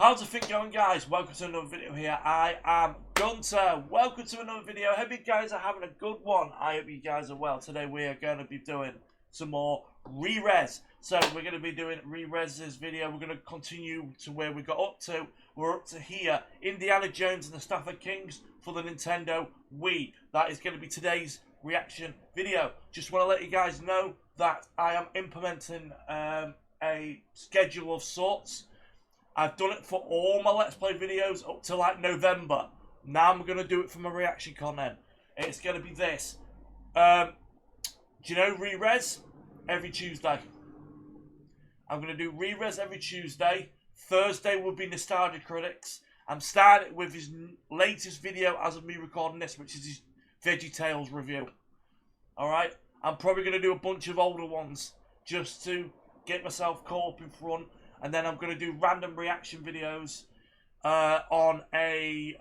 How's the thing going, guys? Welcome to another video here. I am Guenter. Welcome to another video. I hope you guys are having a good one. I hope you guys are well. Today we are going to be doing some more Rerez. So we're going to be doing Rerez's video. We're going to continue to where we got up to. We're up to here. Indiana Jones and the Stafford Kings for the Nintendo Wii. That is going to be today's reaction video. Just want to let you guys know that I am implementing a schedule of sorts. I've done it for all my Let's Play videos up to like November. Now I'm going to do it for my reaction content. It's going to be this. Do you know Rerez? Every Tuesday. I'm going to do Rerez every Tuesday. Thursday will be Nostalgia Critics. I'm starting with his latest video as of me recording this, which is his VeggieTales review. Alright? I'm probably going to do a bunch of older ones just to get myself caught up in front. And then I'm going to do random reaction videos on a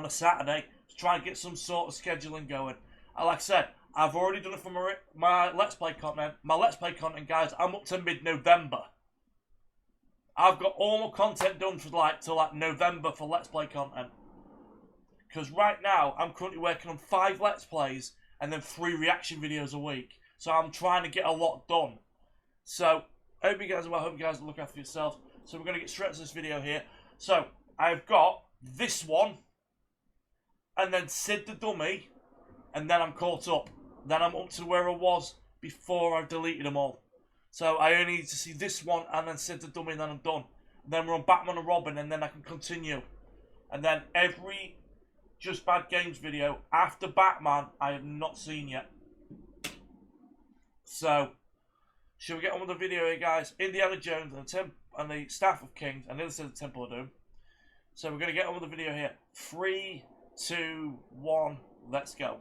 Saturday to try and get some sort of scheduling going. And like I said, I've already done it for my Let's Play content. My Let's Play content, guys, I'm up to mid-November. I've got all my content done for like November for Let's Play content. Because right now, I'm currently working on 5 Let's Plays and then 3 reaction videos a week. So I'm trying to get a lot done. So I hope you guys are well. I hope you guys look after yourself. So we're going to get straight to this video here. So I've got this one, and then Sid the Dummy, and then I'm caught up. Then I'm up to where I was before I've deleted them all. So I only need to see this one, and then Sid the Dummy, and then I'm done. And then we're on Batman and Robin, and then I can continue. And then every Just Bad Games video after Batman, I have not seen yet. So shall we get on with the video here, guys? Indiana Jones and the Staff of Kings, and the other side of the Temple of Doom. So we're going to get on with the video here. 3, 2, 1, let's go.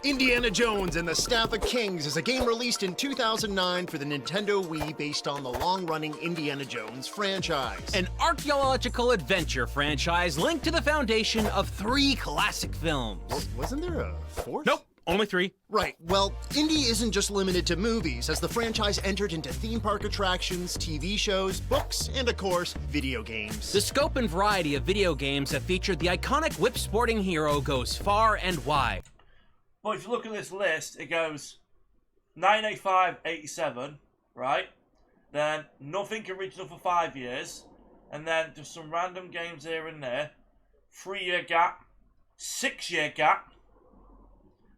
Indiana Jones and the Staff of Kings is a game released in 2009 for the Nintendo Wii based on the long-running Indiana Jones franchise. An archaeological adventure franchise linked to the foundation of 3 classic films. Wasn't there a 4th? Nope. Only 3. Right. Well, Indy isn't just limited to movies, as the franchise entered into theme park attractions, TV shows, books, and of course, video games. The scope and variety of video games that featured the iconic whip-sporting hero goes far and wide. But if you look at this list, it goes 985, 87, right? Then nothing original for 5 years, and then just some random games here and there. 3-year gap, 6-year gap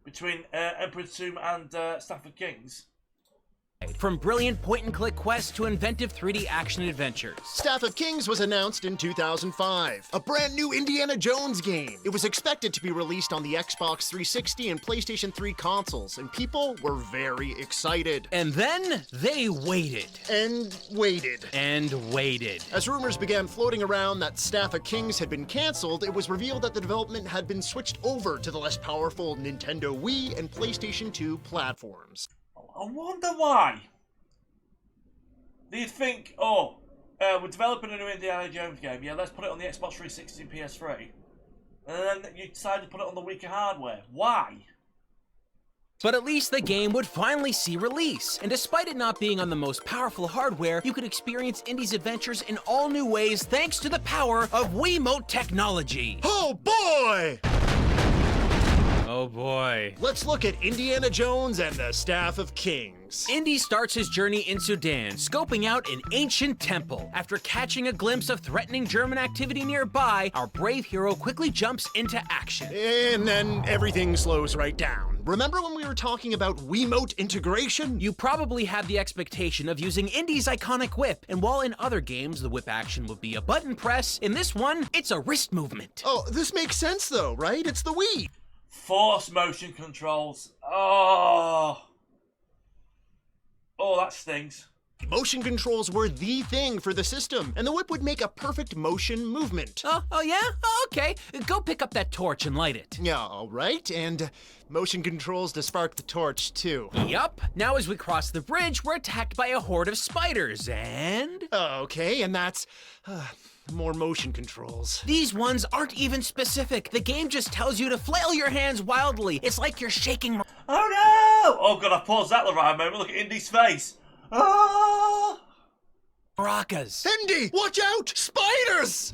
between Emperor's Tomb and Stafford Kings. From brilliant point-and-click quests to inventive 3D action adventures. Staff of Kings was announced in 2005, a brand new Indiana Jones game. It was expected to be released on the Xbox 360 and PlayStation 3 consoles, and people were very excited. And then they waited. And waited. And waited. As rumors began floating around that Staff of Kings had been canceled, it was revealed that the development had been switched over to the less powerful Nintendo Wii and PlayStation 2 platforms. I wonder why. Do you think, we're developing a new Indiana Jones game, yeah, let's put it on the Xbox 360 and PS3. And then you decided to put it on the weaker hardware. Why? But at least the game would finally see release. And despite it not being on the most powerful hardware, you could experience Indy's adventures in all new ways thanks to the power of Wiimote technology. Oh boy! Oh boy. Let's look at Indiana Jones and the Staff of Kings. Indy starts his journey in Sudan, scoping out an ancient temple. After catching a glimpse of threatening German activity nearby, our brave hero quickly jumps into action. And then everything slows right down. Remember when we were talking about Wiimote integration? You probably had the expectation of using Indy's iconic whip, and while in other games the whip action would be a button press, in this one, it's a wrist movement. Oh, this makes sense though, right? It's the Wii. Force motion controls. Oh, that stings. Motion controls were the thing for the system, and the whip would make a perfect motion movement. Oh yeah? Oh, okay. Go pick up that torch and light it. Yeah, all right, and motion controls to spark the torch, too. Yup. Now as we cross the bridge, we're attacked by a horde of spiders, and... Okay, and that's... more motion controls. These ones aren't even specific. The game just tells you to flail your hands wildly. It's like you're shaking... Oh no! Oh god, I paused that the right moment. Look at Indy's face. Oh! maracas. Indy, watch out! Spiders!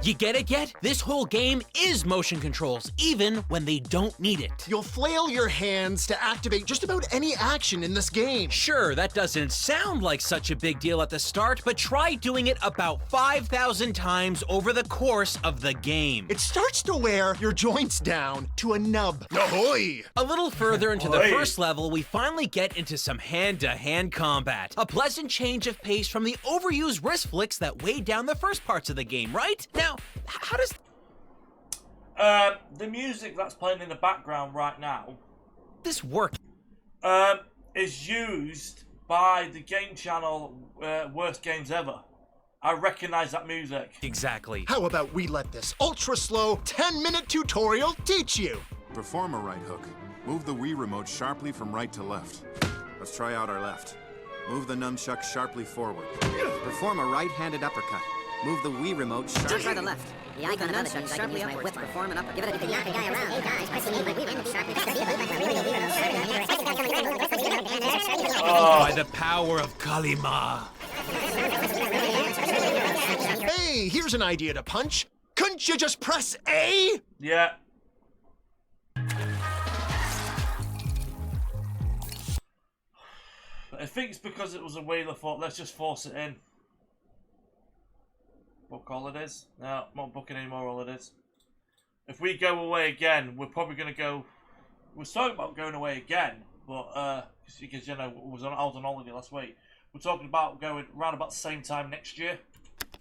You get it yet? This whole game is motion controls, even when they don't need it. You'll flail your hands to activate just about any action in this game. Sure, that doesn't sound like such a big deal at the start, but try doing it about 5,000 times over the course of the game. It starts to wear your joints down to a nub. Ahoy! A little further into the Oi. first level, we finally get into some hand-to-hand combat. A pleasant change of pace from the overused wrist flicks that weighed down the first parts of the game, right? Now, how does... The music that's playing in the background right now this work? is used by the game channel Worst Games Ever. I recognize that music. Exactly. How about we let this ultra-slow 10-minute tutorial teach you? Perform a right hook. Move the Wii remote sharply from right to left. Let's try out our left. Move the nunchuck sharply forward. Perform a right-handed uppercut. Move the Wii remote sharply Try the left. The icon of nunchuck sharply upwards. With perform an uppercut. Give it a knock a guy around. Hey guys, pressing my Wii remote sharply. By the power of Kalima. Hey, here's an idea to punch. Couldn't you just press A? Yeah. I think it's because it was a wheeler thought, let's just force it in. Book all it is. No, I'm not booking anymore, all it is. If we go away again, we're probably going to go... We're talking about going away again, but, because, you know, I was on holiday last week. We're talking about going around about the same time next year.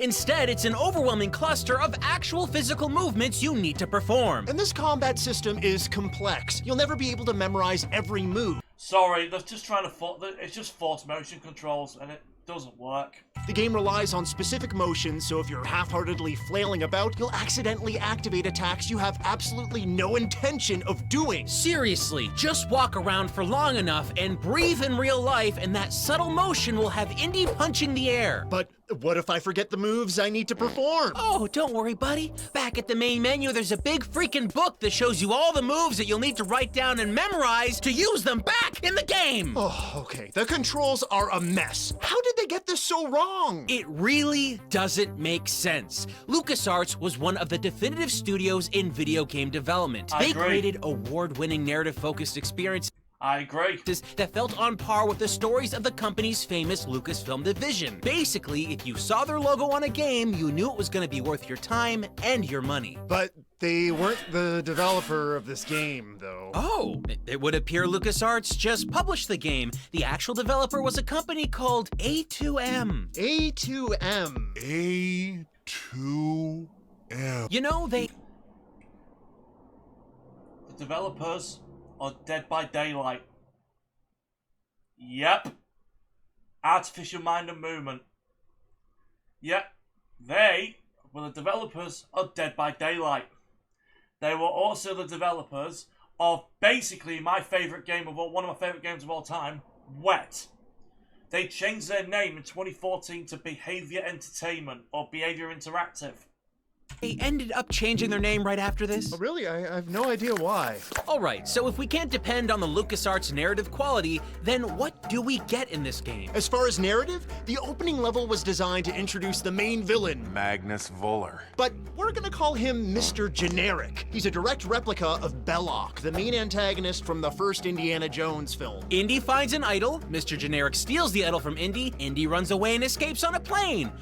Instead, it's an overwhelming cluster of actual physical movements you need to perform. And this combat system is complex. You'll never be able to memorize every move. Sorry, they're just trying to... It's just force motion controls, and it doesn't work. The game relies on specific motions, so if you're half-heartedly flailing about, you'll accidentally activate attacks you have absolutely no intention of doing. Seriously, just walk around for long enough and breathe in real life, and that subtle motion will have Indy punching the air. But what if I forget the moves I need to perform? Oh, don't worry, buddy. Back at the main menu, there's a big freaking book that shows you all the moves that you'll need to write down and memorize to use them back in the game. Oh, okay. The controls are a mess. How did they get this so wrong? It really doesn't make sense. LucasArts was one of the definitive studios in video game development. I They agree. created award-winning narrative-focused experiences I agree. that felt on par with the stories of the company's famous Lucasfilm division. Basically, if you saw their logo on a game, you knew it was going to be worth your time and your money. But they weren't the developer of this game, though. Oh, it would appear LucasArts just published the game. The actual developer was a company called A2M. A2M. A2M. You know, they... The developers are Dead by Daylight. Yep. Artificial Mind and Movement. Yep. They were the developers of Dead by Daylight. They were also the developers of basically my favourite game of all, one of my favourite games of all time, Wet. They changed their name in 2014 to Behaviour Entertainment or Behaviour Interactive. They ended up changing their name right after this. Oh, really? I have no idea why. Alright, so if we can't depend on the LucasArts narrative quality, then what do we get in this game? As far as narrative, the opening level was designed to introduce the main villain, Magnus Voller. but we're gonna call him Mr. Generic. He's a direct replica of Belloc, the main antagonist from the first Indiana Jones film. Indy finds an idol, Mr. Generic steals the idol from Indy, Indy runs away and escapes on a plane.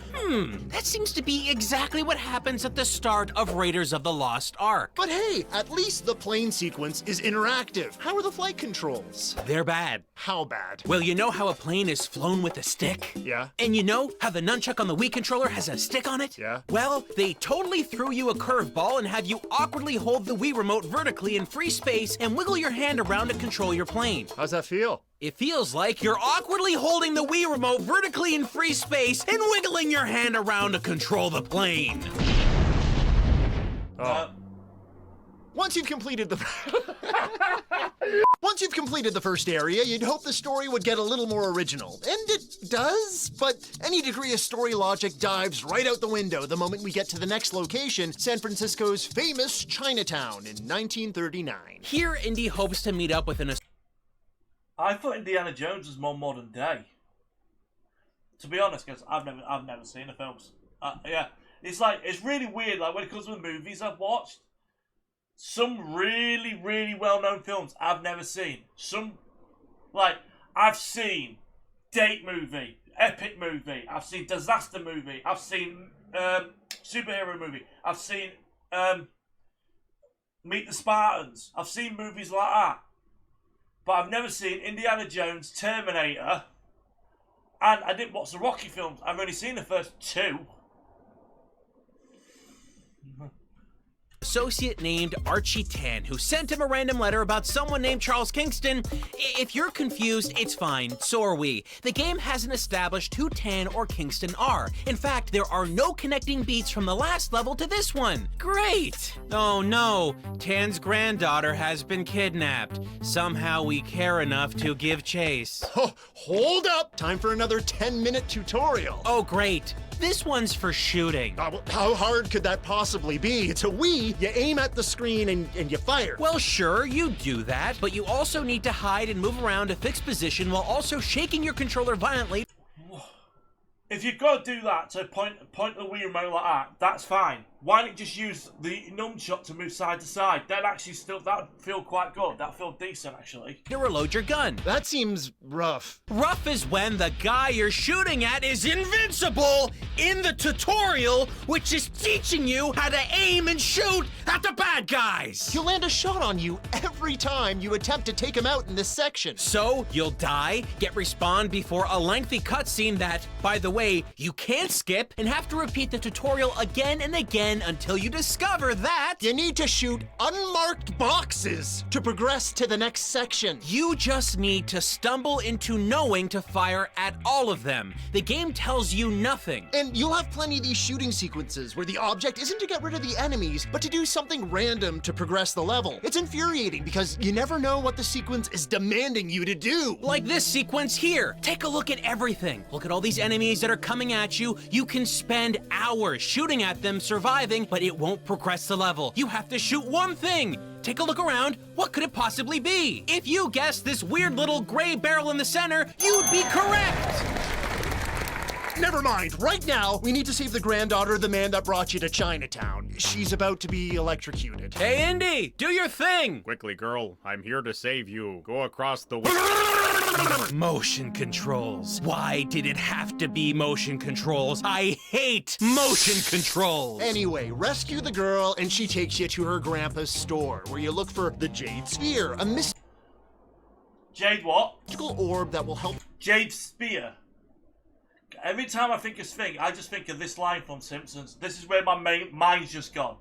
That seems to be exactly what happens at the start of Raiders of the Lost Ark. But hey, at least the plane sequence is interactive. How are the flight controls? They're bad. How bad? Well, you know how a plane is flown with a stick? Yeah. And you know how the nunchuck on the Wii controller has a stick on it? Yeah. Well, they totally threw you a curveball and have you awkwardly hold the Wii remote vertically in free space and wiggle your hand around to control your plane. How's that feel? It feels like you're awkwardly holding the Wii remote vertically in free space and wiggling your hand around to control the plane. Once you've completed the first area, you'd hope the story would get a little more original. And it does, but any degree of story logic dives right out the window the moment we get to the next location, San Francisco's famous Chinatown in 1939. Here, Indy hopes to meet up with an... I thought Indiana Jones was more modern day. To be honest, because I've never seen the films. Yeah, it's really weird. Like when it comes to the movies I've watched, some really, really well-known films I've never seen. I've seen date movie, epic movie. I've seen disaster movie. I've seen superhero movie. I've seen Meet the Spartans. I've seen movies like that. But I've never seen Indiana Jones, Terminator, and I didn't watch the Rocky films. I've only seen the first 2. Associate named Archie Tan, who sent him a random letter about someone named Charles Kingston. If you're confused, it's fine, so are we. The game hasn't established who Tan or Kingston are. In fact, there are no connecting beats from the last level to this one. Great! Oh no, Tan's granddaughter has been kidnapped. Somehow we care enough to give chase. Oh, hold up! Time for another 10-minute tutorial. Oh great, this one's for shooting. How hard could that possibly be? It's a Wii. You aim at the screen and you fire. Well, sure, you do that, but you also need to hide and move around a fixed position while also shaking your controller violently. If you've got to do that to point the Wii remote like that, that's fine. Why don't you just use the nunchuck to move side to side? That'd feel quite good. That'd feel decent, actually. To reload your gun. That seems rough. Rough is when the guy you're shooting at is invincible in the tutorial, which is teaching you how to aim and shoot at the bad guys. He'll land a shot on you every time you attempt to take him out in this section. So you'll die, get respawned before a lengthy cutscene that, by the way, you can't skip, and have to repeat the tutorial again and again until you discover that you need to shoot unmarked boxes to progress to the next section. You just need to stumble into knowing to fire at all of them. The game tells you nothing. And you'll have plenty of these shooting sequences where the object isn't to get rid of the enemies, but to do something random to progress the level. It's infuriating because you never know what the sequence is demanding you to do. Like this sequence here. Take a look at everything. Look at all these enemies that are coming at you. You can spend hours shooting at them, surviving, but it won't progress the level. You have to shoot one thing. Take a look around. What could it possibly be? If you guessed this weird little gray barrel in the center, you'd be correct. Never mind. Right now, we need to save the granddaughter of the man that brought you to Chinatown. She's about to be electrocuted. Hey, Indy, do your thing. Quickly, girl. I'm here to save you. Go across the way. Motion controls. Why did it have to be motion controls? I hate motion controls. Anyway, rescue the girl and she takes you to her grandpa's store where you look for the Jade Sphere, a Jade what? mystical orb that will help. Jade Spear. Every time I think of Thing, I just think of this line from Simpsons. This is where my mind's just gone.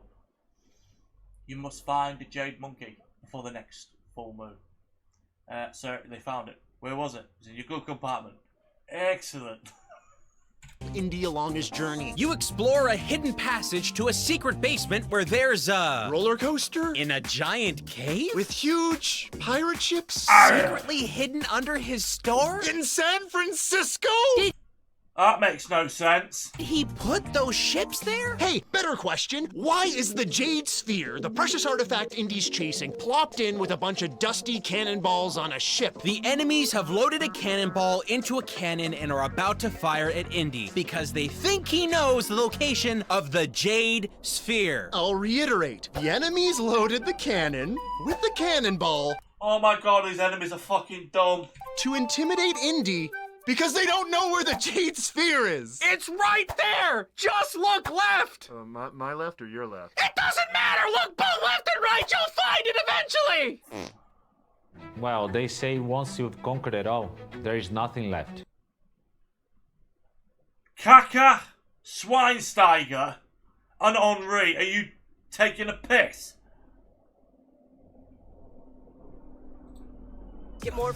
You must find the Jade Monkey before the next full moon. So they found it. Where was it? It was in your glove compartment. Excellent. Indy along his journey. You explore a hidden passage to a secret basement where there's a roller coaster in a giant cave with huge pirate ships secretly hidden under his store in San Francisco. That makes no sense. Did he put those ships there? Hey, better question. Why is the Jade Sphere, the precious artifact Indy's chasing, plopped in with a bunch of dusty cannonballs on a ship? The enemies have loaded a cannonball into a cannon and are about to fire at Indy because they think he knows the location of the Jade Sphere. I'll reiterate. The enemies loaded the cannon with the cannonball. Oh my god, these enemies are fucking dumb. To intimidate Indy because they don't know where the Jade Sphere is. It's right there! Just look left! My left or your left? It doesn't matter! Look both left and right! You'll find it eventually! Well, they say once you've conquered it all, there is nothing left. Kaka, Schweinsteiger, and Henri, are you taking a piss? Get more.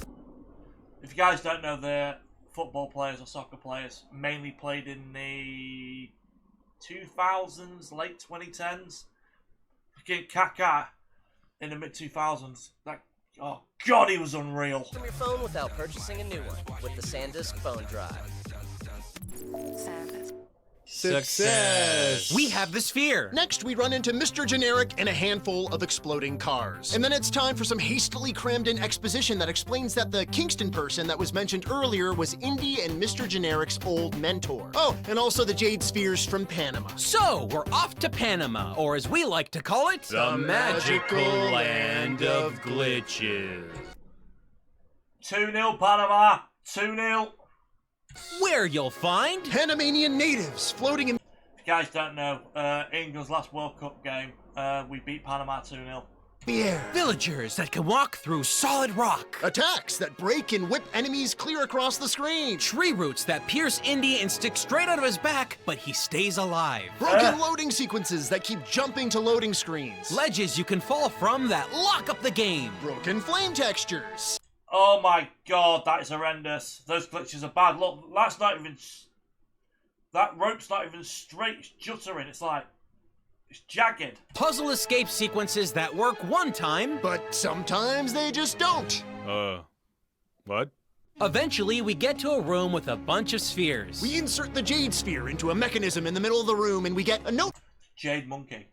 If you guys don't know, they're football players or soccer players, mainly played in the 2000s, late 2010s. Fucking Kaka in the mid 2000s. That, oh god, he was unreal. From your phone without purchasing a new one with the SanDisk phone drive. Success! We have the sphere! Next, we run into Mr. Generic and a handful of exploding cars. And then it's time for some hastily crammed-in exposition that explains that the Kingston person that was mentioned earlier was Indy and Mr. Generic's old mentor. Oh, and also the Jade Spheres from Panama. So, we're off to Panama, or as we like to call it, The magical land of glitches. 2-0 Panama. 2-0. where you'll find Panamanian natives floating in... If you guys don't know, England's last World Cup game, we beat Panama 2-0. the air. villagers that can walk through solid rock, Attacks that break and whip enemies clear across the screen. tree roots that pierce Indy and stick straight out of his back, but he stays alive, Broken loading sequences that keep jumping to loading screens. ledges you can fall from that lock up the game, Broken flame textures. Oh my god, that is horrendous. Those glitches are bad. Look, that's not even... That rope's not even straight. It's juttering. It's like... It's jagged. puzzle escape sequences that work one time, But sometimes they just don't. What? eventually we get to a room with a bunch of spheres. We insert the Jade Sphere into a mechanism in the middle of the room and we get a Jade Monkey.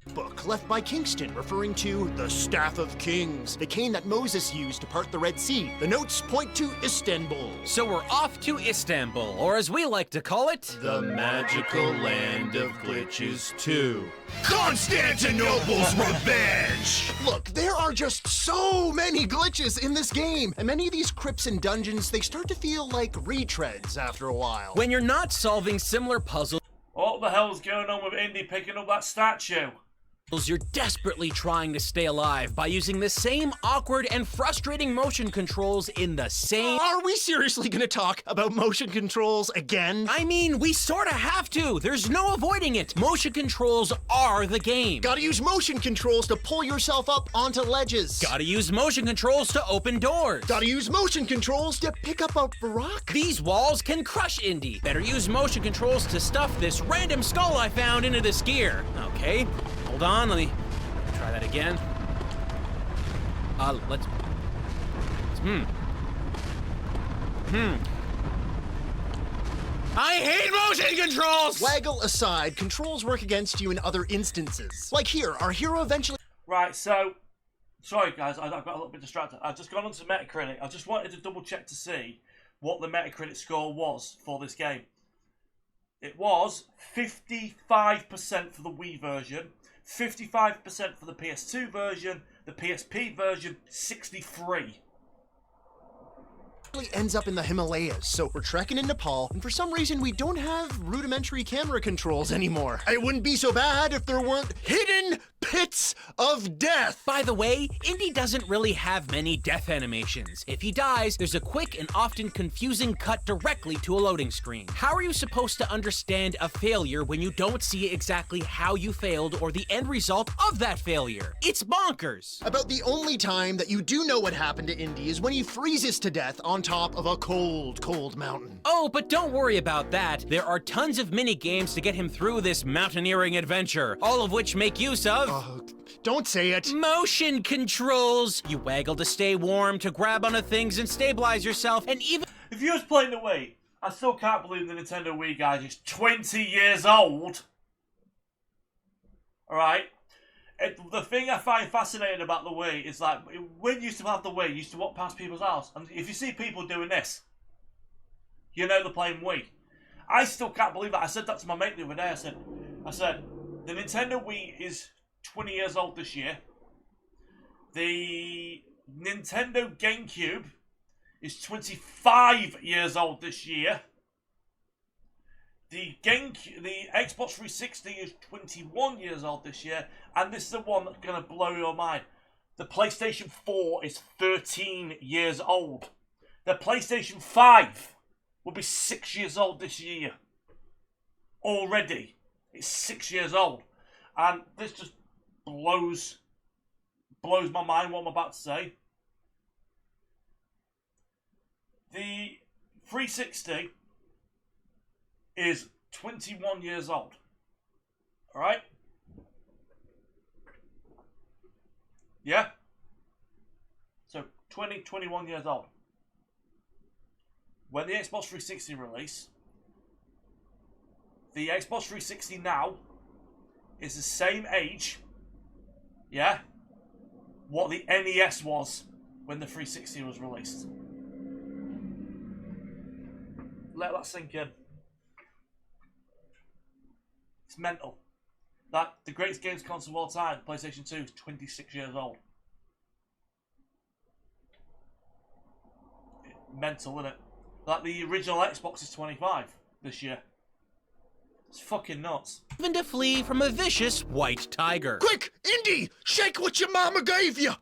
notebook left by Kingston referring to the Staff of Kings, the cane that Moses used to part the Red Sea. The notes point to Istanbul. So we're off to Istanbul, or as we like to call it, The magical land of glitches 2. Constantinople's revenge! Look, there are just so many glitches in this game, and many of these crypts and dungeons, they start to feel like retreads after a while. when you're not solving similar puzzles, What the hell's going on with Indy picking up that statue? you're desperately trying to stay alive by using the same awkward and frustrating motion controls in the same... Are we seriously gonna talk about motion controls again? I mean, we sorta have to. There's no avoiding it. Motion controls are the game. Gotta use motion controls to pull yourself up onto ledges. Gotta use motion controls to open doors. Gotta use motion controls to pick up a rock. These walls can crush Indy. Better use motion controls to stuff this random skull I found into this gear. Okay, hold on, let me try that again. Let's... I hate motion controls! Waggle aside, controls work against you in other instances. Like here, our hero eventually... Right, so... Sorry, guys, I got a little bit distracted. I've just gone onto Metacritic. I just wanted to double check to see what the Metacritic score was for this game. It was 55% for the Wii version, 55% for the PS2 version, the PSP version, 63%. ends up in the Himalayas, so we're trekking in Nepal, and for some reason we don't have rudimentary camera controls anymore. It wouldn't be so bad if there weren't hidden pits of death! By the way, Indy doesn't really have many death animations. If he dies, there's a quick and often confusing cut directly to a loading screen. How are you supposed to understand a failure when you don't see exactly how you failed or the end result of that failure? It's bonkers! About the only time that you do know what happened to Indy is when he freezes to death on top of a cold, cold mountain. Oh, but don't worry about that. There are tons of mini games to get him through this mountaineering adventure, all of which make use of Don't say it. motion controls. You waggle to stay warm, to grab onto things and stabilize yourself, and even If you was playing the Wii, I still can't believe the Nintendo Wii, guys, is 20 years old. Alright? The thing I find fascinating about the Wii is like, when you used to have the Wii, you used to walk past people's house, and if you see people doing this, you know they're playing Wii. I still can't believe that. I said that to my mate the other day. I said, the Nintendo Wii is 20 years old this year. The Nintendo GameCube is 25 years old this year. The Xbox 360 is 21 years old this year, and this is the one that's going to blow your mind. The PlayStation 4 is 13 years old. The PlayStation 5 will be 6 years old this year. Already, it's 6 years old. And this just blows my mind what I'm about to say. The 360 is 21 years old. Alright? Yeah? So 21 years old. When the Xbox 360 released, the Xbox 360 now is the same age, yeah, what the NES was when the 360 was released. Let that sink in. It's mental. That the greatest games console of all time, PlayStation 2, is 26 years old. Mental, isn't it? Like the original Xbox is 25 this year. It's fucking nuts. Even to flee from a vicious white tiger. Quick, Indy, shake what your mama gave you.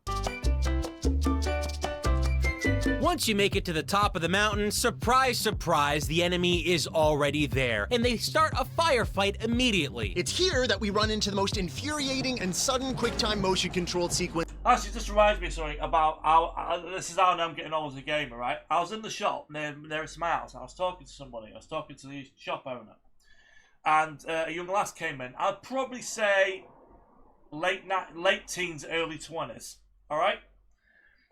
Once you make it to the top of the mountain, surprise, surprise, the enemy is already there, and they start a firefight immediately. It's here that we run into the most infuriating and sudden QuickTime motion-controlled sequence. Actually, it just reminds me of something about how, this is how I'm getting on as a gamer, right? I was in the shop nearest my house. I was talking to somebody. I was talking to the shop owner. And a young lass came in. I'd probably say late teens, early 20s. All right?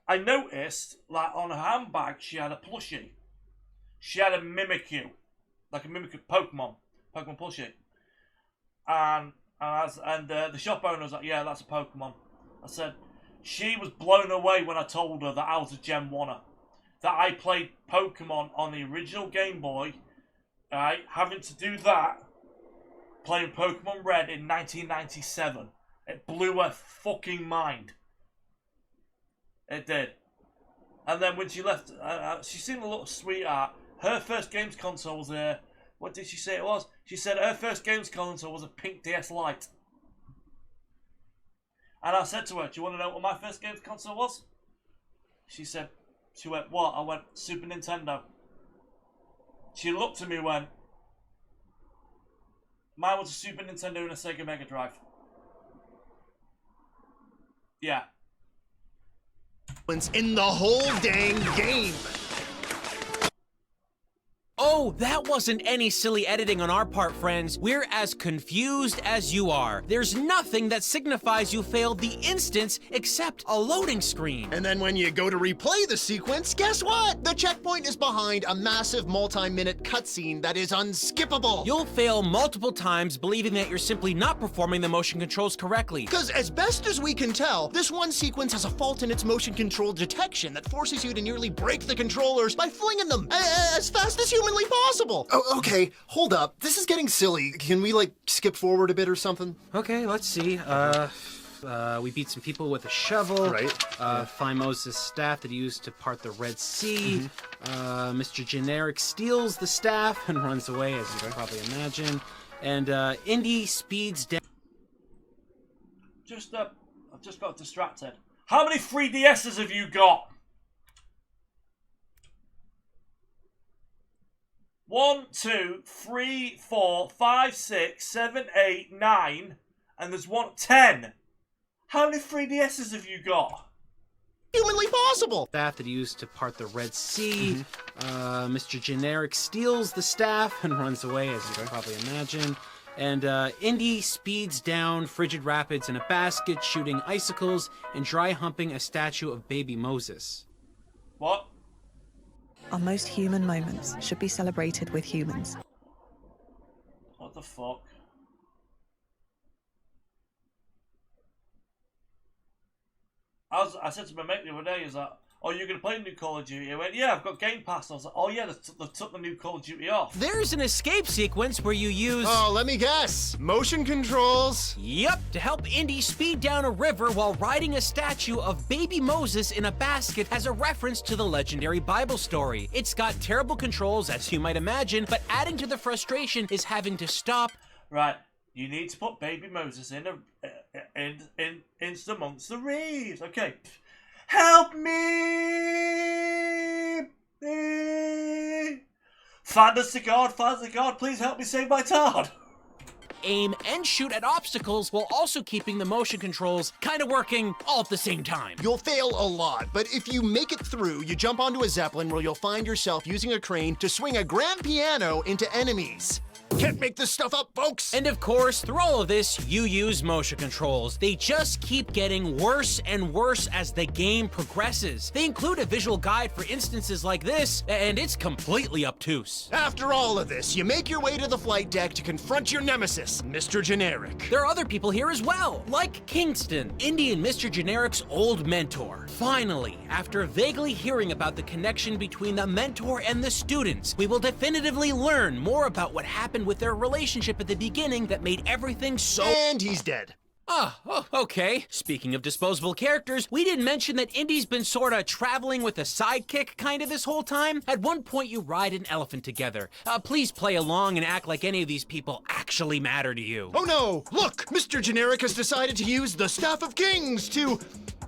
I noticed, like, on her handbag, she had a plushie. She had a Mimikyu. Like a Mimikyu Pokemon plushie. And the shop owner was like, yeah, that's a Pokemon. I said, she was blown away when I told her that I was a Gen 1er. That I played Pokemon on the original Game Boy. Right? Having to do that, playing Pokemon Red in 1997. It blew her fucking mind. It did. And then when she left, she seemed a little sweetheart. Her first games console was a... What did she say it was? She said her first games console was a pink DS Lite. And I said to her, do you want to know what my first games console was? She went, what? I went, Super Nintendo. She looked at me and went, mine was a Super Nintendo and a Sega Mega Drive. Yeah. In the whole dang game. Oh, that wasn't any silly editing on our part, friends. We're as confused as you are. There's nothing that signifies you failed the instance except a loading screen. And then when you go to replay the sequence, guess what? The checkpoint is behind a massive multi-minute cutscene that is unskippable. You'll fail multiple times believing that you're simply not performing the motion controls correctly. Because as best as we can tell, this one sequence has a fault in its motion control detection that forces you to nearly break the controllers by flinging them as fast as humanly possible. Oh, okay, hold up. This is getting silly. Can we, like, skip forward a bit or something? Okay, let's see. We beat some people with a shovel. Right. Find Moses' staff that he used to part the Red Sea. Mr. Generic steals the staff and runs away, as you can probably imagine. And Indy speeds down. I've just got distracted. How many 3DSs have you got? 1, 2, 3, 4, 5, 6, 7, 8, 9, and there's 10. How many 3DSs have you got? Humanly possible. Staff that he used to part the Red Sea. Mr. Generic steals the staff and runs away, as you can probably imagine. And Indy speeds down frigid rapids in a basket, shooting icicles and dry humping a statue of baby Moses. What? Our most human moments should be celebrated with humans. What the fuck? I said to my mate the other day, is that, oh, you're going to play new Call of Duty? He went, yeah, I've got Game Pass. I was like, oh yeah, they took the new Call of Duty off. There's an escape sequence where you use... Oh, let me guess. Motion controls. Yep, to help Indy speed down a river while riding a statue of baby Moses in a basket as a reference to the legendary Bible story. It's got terrible controls, as you might imagine, but adding to the frustration is having to stop. Right, you need to put baby Moses in amongst the reeds. Okay. Help me! Fathers to God, please help me save my Todd. Aim and shoot at obstacles while also keeping the motion controls kind of working all at the same time. You'll fail a lot, but if you make it through, you jump onto a Zeppelin where you'll find yourself using a crane to swing a grand piano into enemies. Can't make this stuff up, folks! And of course, through all of this, you use motion controls. They just keep getting worse and worse as the game progresses. They include a visual guide for instances like this, and it's completely obtuse. After all of this, you make your way to the flight deck to confront your nemesis, Mr. Generic. There are other people here as well, like Kingston, Indy and Mr. Generic's old mentor. Finally, after vaguely hearing about the connection between the mentor and the students, we will definitively learn more about what happened with their relationship at the beginning that made everything so— And he's dead. Oh, okay. Speaking of disposable characters, we didn't mention that Indy's been sorta traveling with a sidekick kinda this whole time. At one point you ride an elephant together. Please play along and act like any of these people actually matter to you. Oh no! Look! Mr. Generic has decided to use the Staff of Kings to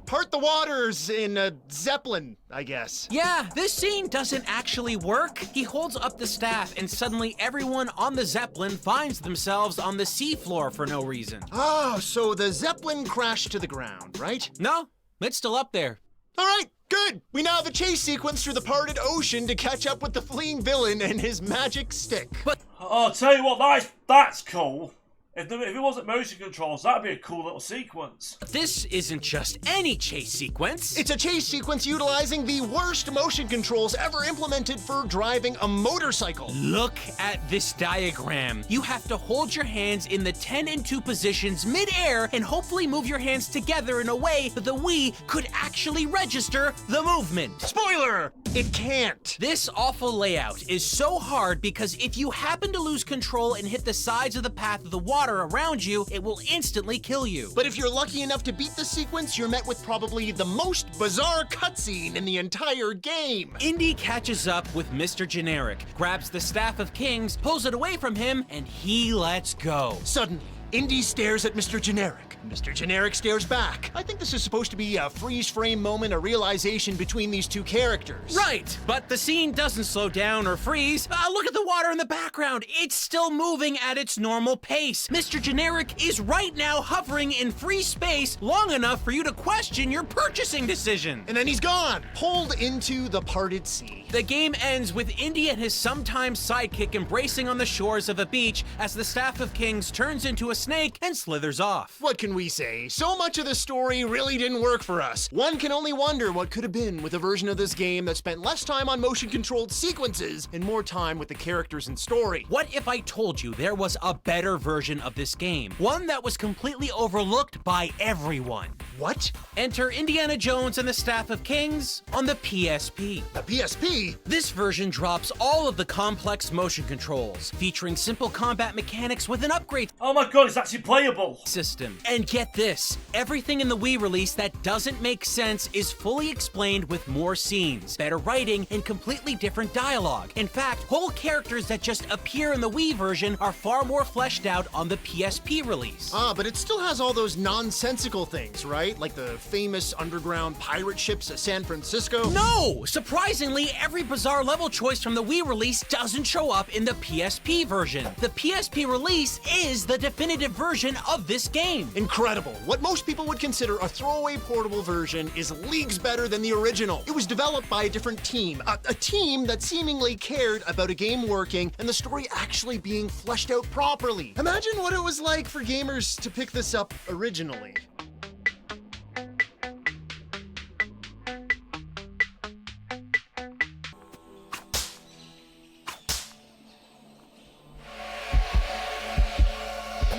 part the waters in a Zeppelin, I guess. Yeah, this scene doesn't actually work. He holds up the staff and suddenly everyone on the Zeppelin finds themselves on the seafloor for no reason. Ah, so the Zeppelin crashed to the ground, right? No, it's still up there. All right, good. We now have a chase sequence through the parted ocean to catch up with the fleeing villain and his magic stick. But Oh, I'll tell you what, that's cool. If it wasn't motion controls, that'd be a cool little sequence. this isn't just any chase sequence. It's a chase sequence utilizing the worst motion controls ever implemented for driving a motorcycle. Look at this diagram. You have to hold your hands in the 10 and 2 positions mid-air and hopefully move your hands together in a way that the Wii could actually register the movement. Spoiler! It can't. This awful layout is so hard because if you happen to lose control and hit the sides of the path of the water around you, it will instantly kill you. But if you're lucky enough to beat the sequence, you're met with probably the most bizarre cutscene in the entire game. Indy catches up with Mr. Generic, grabs the Staff of Kings, pulls it away from him, and he lets go. Suddenly, Indy stares at Mr. Generic. Mr. Generic stares back. I think this is supposed to be a freeze frame moment, a realization between these two characters. Right, but the scene doesn't slow down or freeze. Look at the water in the background. It's still moving at its normal pace. Mr. Generic is right now hovering in free space long enough for you to question your purchasing decision. And then he's gone, pulled into the parted sea. The game ends with Indy and his sometime sidekick embracing on the shores of a beach as the Staff of Kings turns into a snake and slithers off. What can we say? So much of the story really didn't work for us. One can only wonder what could have been with a version of this game that spent less time on motion-controlled sequences and more time with the characters and story. What if I told you there was a better version of this game? One that was completely overlooked by everyone. What? Enter Indiana Jones and the Staff of Kings on the PSP. The PSP? This version drops all of the complex motion controls, featuring simple combat mechanics with an upgrade Oh my god, it's actually playable. system. And get this, everything in the Wii release that doesn't make sense is fully explained with more scenes, better writing, and completely different dialogue. In fact, whole characters that just appear in the Wii version are far more fleshed out on the PSP release. Ah, but it still has all those nonsensical things, right? Like the famous underground pirate ships at San Francisco? No! Surprisingly, every bizarre level choice from the Wii release doesn't show up in the PSP version. The PSP release is the definitive version of this game. Incredible. What most people would consider a throwaway portable version is leagues better than the original. It was developed by a different team, a team that seemingly cared about a game working and the story actually being fleshed out properly. Imagine what it was like for gamers to pick this up originally.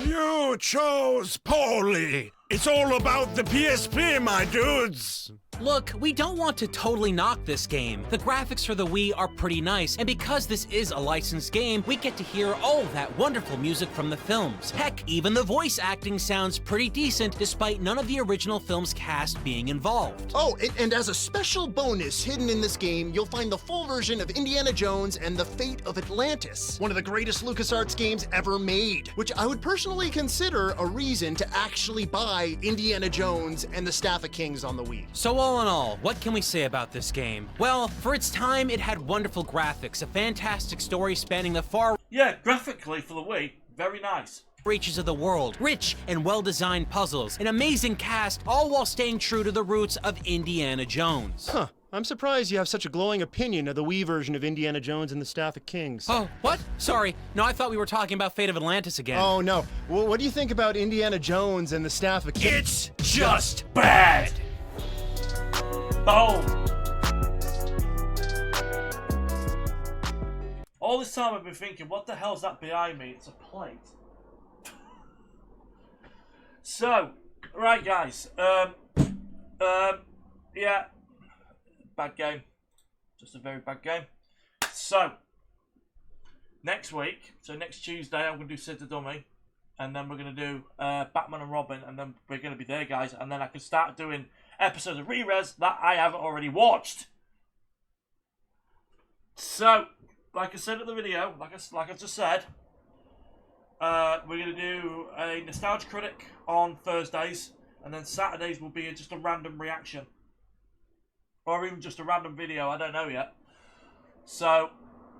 You chose poorly. It's all about the PSP, my dudes. Look, we don't want to totally knock this game. The graphics for the Wii are pretty nice, and because this is a licensed game, we get to hear all that wonderful music from the films. Heck, even the voice acting sounds pretty decent despite none of the original film's cast being involved. Oh, and as a special bonus hidden in this game, you'll find the full version of Indiana Jones and the Fate of Atlantis, one of the greatest LucasArts games ever made, which I would personally consider a reason to actually buy Indiana Jones and the Staff of Kings on the Wii. So all in all, what can we say about this game? Well, for its time, it had wonderful graphics, a fantastic story spanning the far Yeah, graphically for the Wii, very nice. reaches of the world, rich and well-designed puzzles, an amazing cast, all while staying true to the roots of Indiana Jones. Huh. I'm surprised you have such a glowing opinion of the Wii version of Indiana Jones and the Staff of Kings. Oh, what? Sorry. No, I thought we were talking about Fate of Atlantis again. Oh, no. Well, what do you think about Indiana Jones and the Staff of Kings? It's just bad! Boom! All this time I've been thinking, what the hell's that behind me? It's a plate. So, right guys, yeah, bad game, just a very bad game. So, next week, so next Tuesday, I'm going to do Sid the Dummy, and then we're going to do Batman and Robin, and then we're going to be there, guys, and then I can start doing episodes of Rerez that I haven't already watched. So, like I said in the video, like I just said, we're going to do a Nostalgia Critic on Thursdays, and then Saturdays will be just a random reaction. Or even just a random video, I don't know yet. So,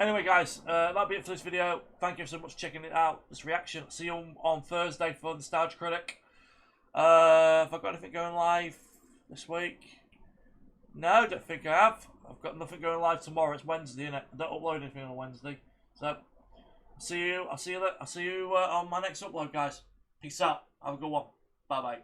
anyway guys, that'll be it for this video. Thank you so much for checking it out, this reaction. See you on Thursday for Nostalgia Critic. Have I got anything going live this week? No, don't think I have. I've got nothing going live tomorrow. It's Wednesday, innit? I don't upload anything on a Wednesday. So, I'll see you on my next upload, guys. Peace out. Have a good one. Bye-bye.